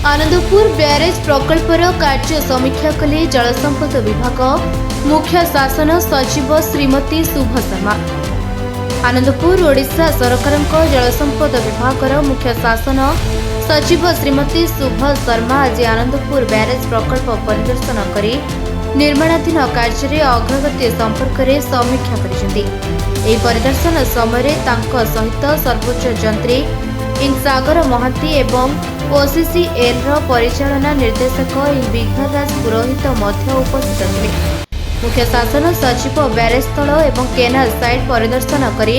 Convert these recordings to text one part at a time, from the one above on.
Anandpur barrage प्रकल्पर कार्य समीक्षा कले जलसंपद विभाग मुख्य शासन सचिव श्रीमती शुभ शर्मा। आनंदपुर ओडिशा सरकार जलसंपद विभाग मुख्य शासन सचिव श्रीमती शुभ शर्मा आज आनंदपुर ब्यारेज प्रकल्प परिदर्शन कर निर्माणाधीन कार्य अग्रगति संपर्क में समीक्षा कर परिदर्शन समय सहित सर्वोच्च जंत्री सागर महांती एवं ओसीसीएल परिचालना निर्देशक विघ्नदास पुरोहित उपस्थित थे। मुख्य शासन सचिव ब्यारेज स्थल एवं केनाल साइट परिदर्शन कर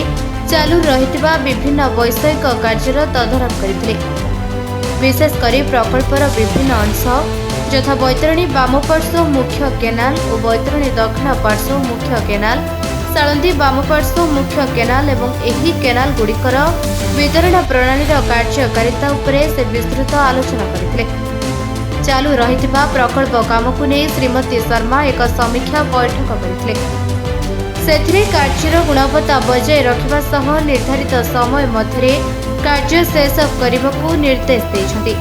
चालू रही विभिन्न वैषयिक कार्यर तदारख करते। विशेषकर प्रकल्पर विभिन्न अंश यथा बैतरणी बाम पार्श्व मुख्य केनाल और बैतरणी दक्षिण पार्श्व मुख्य केनाल, सालंदी बाम पार्श्व मुख्य केनाल एवं एही केनाल गुड़िकर वितरण प्रणालीर कार्यकारिता उपरे से विस्तृत आलोचना करथिले। चालू रहितबा प्रकल्प कामकु नै श्रीमती शर्मा एक समीक्षा बैठक करथिले। सेथिरे कार्यर गुणवत्ता बजाय रखिबा सह निर्धारित समय मध्यरे कार्य शेष करबाकू निर्देश दैछन्ति,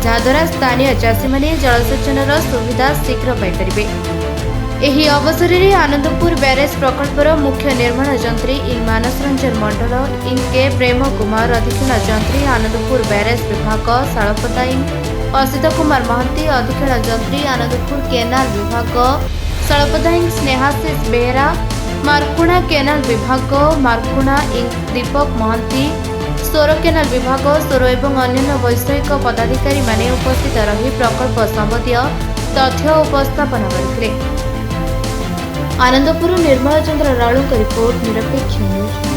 जहाद्वारा स्थानीय चाषी माने जलसेचनर सुविधा शीघ्र पाई परिबे। एही अवसर में आनंदपुर ब्यारेज प्रकल्पर मुख्य निर्माण जंत्री मानस रंजन मंडल के प्रेम कुमार, अधीक्षण जंत्री आनंदपुर ब्यारेज विभाग शालपदा असित कुमार महांती, अधीक्षण जंत्री आनंदपुर केनाल विभाग शालपदा स्नेहाशीष बेहरा, मारकुणा केनाल विभाग मारकुणा दीपक महांती, सोर केनाल विभाग सोर एवं अन्य वैषयिक पदाधिकारी माने उपस्थित रही प्रकल्प संबंधी तथ्य उपस्थापन करथिले। आनंदपुर निर्मल चंद्र राणु का रिपोर्ट निरपेक्ष न्यूज।